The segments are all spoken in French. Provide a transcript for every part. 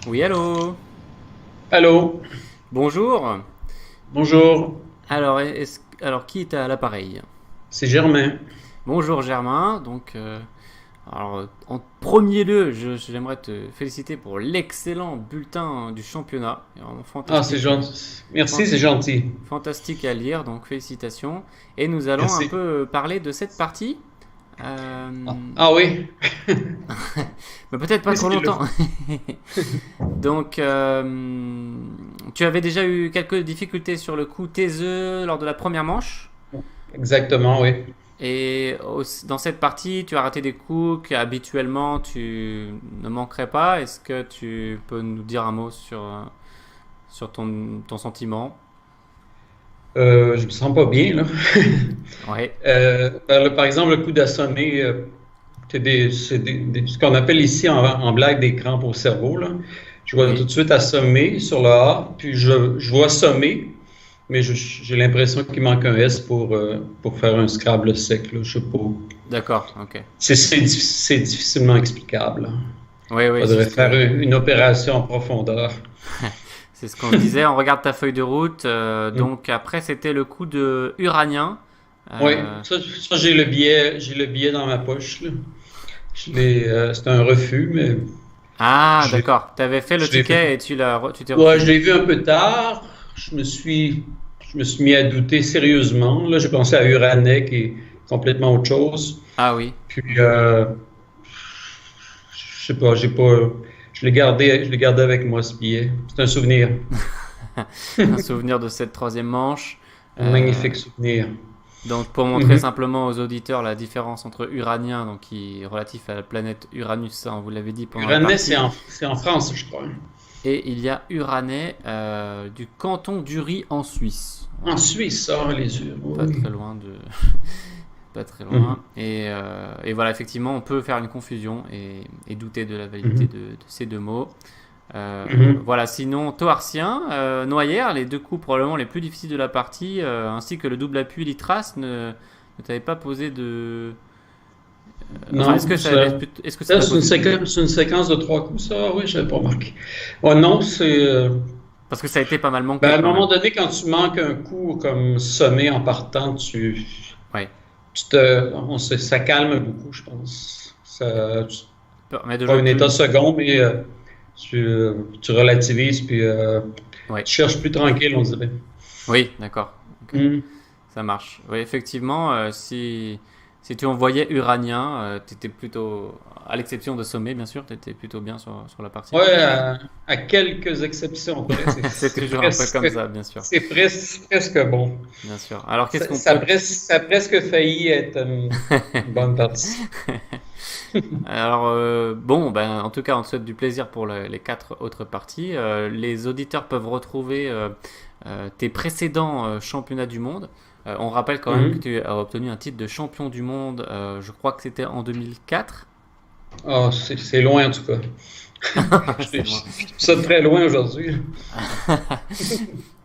Oui, allô? Allô, Bonjour. bonjour, Alors, qui est à l'appareil? c'est Germain. Bonjour Germain. En premier lieu, j'aimerais te féliciter pour l'excellent bulletin du championnat. Vraiment Ah, c'est fantastique, gentil. Merci, fan- c'est gentil. fantastique à lire, donc félicitations. Et nous allons un Merci. peu parler de cette partie. Euh, Ah oui, mais peut-être pas oui, c'est trop le longtemps. Donc, tu avais déjà eu quelques difficultés sur le coup tes œufs lors de la première manche. exactement, oui. Dans cette partie, tu as raté des coups qu'habituellement tu ne manquerais pas. Est-ce que tu peux nous dire un mot sur ton sentiment? Je me sens pas bien, là. Ouais, Par exemple, le coup d'assommé, ce qu'on appelle ici en blague des crampes au cerveau, là. Je vois tout oui, de suite assommer sur le A, puis je vois sommer, mais j'ai l'impression qu'il manque un S pour faire un Scrabble sec, là. Je sais pas. d'accord, ok. C'est difficilement explicable. Oui, oui, Faudrait faire une opération en profondeur. c'est ce qu'on se disait. On regarde ta feuille de route. Hmm. Donc après, c'était le coup de Uranien. Oui, Euh, ça j'ai le billet dans ma poche, là. C'est un refus, mais Ah, je l'ai, d'accord. Tu avais fait le je l'ai fait. ticket et tu t'es Ouais, je retrouvé. l'ai vu un peu tard. Je me suis mis à douter sérieusement. Là, j'ai pensé à Uranek et complètement autre chose. Ah oui, Puis, je sais pas, je l'ai gardé avec moi, ce billet. C'est un souvenir, un souvenir de cette troisième manche. un Euh, magnifique souvenir. Donc pour montrer Mhm. simplement aux auditeurs la différence entre uranien, donc qui est relatif à la planète Uranus, ça on vous l'avait dit pendant la Uranet, partie, c'est en France, je crois. et il y a Uranais du canton d'Uri en Suisse. En Voilà, Suisse, ça, les yeux. pas Oui. très loin de, pas très loin. Mhm. Et voilà, effectivement, on peut faire une confusion et douter de la validité Mhm. de ces deux mots. Mhm. Voilà, sinon Toarcien, Noyer, les deux coups probablement les plus difficiles de la partie, ainsi que le double appui Litras ne t'avait pas posé de. Enfin, Non, est-ce que ça ça, t'a posé. c'est une séquence de trois coups, ça, oui, je n'avais pas remarqué. Oh non, Parce que ça a été pas mal ben, manqué à un quand même. moment donné, quand tu manques un coup comme sonné en partant, Ouais. ça calme beaucoup, je pense. Mais de Pas jouer un état plus. second, mais tu relativises, puis Ouais. tu cherches plus tranquille, on dirait. Oui, d'accord. Ok. Mhm. Ça marche. Oui, effectivement, si tu envoyais Uranien, t'étais plutôt. À l'exception de Sommet, bien sûr, t'étais plutôt bien sur la partie. Ouais, à quelques exceptions près, C'est toujours un peu comme ça, bien sûr. c'est presque bon. Bien sûr. Alors, qu'est-ce qu'on Ça, peut. ça a presque failli être une bonne partie. Alors, bon, ben, en tout cas, on te souhaite du plaisir pour les quatre autres parties. Les auditeurs peuvent retrouver tes précédents championnats du monde. On rappelle quand même que Mhm. tu as obtenu un titre de champion du monde, je crois que c'était en 2004. Ah, c'est loin en tout cas. C'est loin. Je trouve ça très loin aujourd'hui.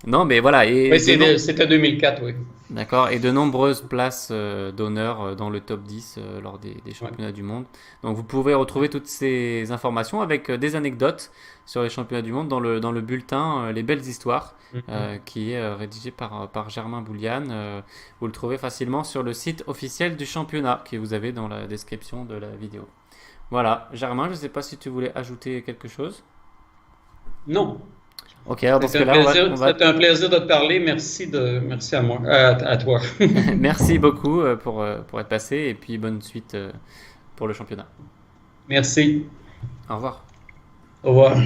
Non, mais voilà, Oui, c'était 2004, oui. d'accord, et de nombreuses places d'honneur dans le top 10 lors des Ouais. championnats du monde. Donc vous pouvez retrouver toutes ces informations avec des anecdotes sur les championnats du monde dans le bulletin Les Belles Histoires, Mhm. qui est rédigé par Germain Bouliane. Vous le trouvez facilement sur le site officiel du championnat que vous avez dans la description de la vidéo. Voilà, Germain, je ne sais pas si tu voulais ajouter quelque chose. Non, Ok, alors dans ce cas-là, c'était un plaisir de te parler. Merci à moi, à toi. merci beaucoup pour être passé et puis bonne suite pour le championnat. Merci. Au revoir. Au revoir.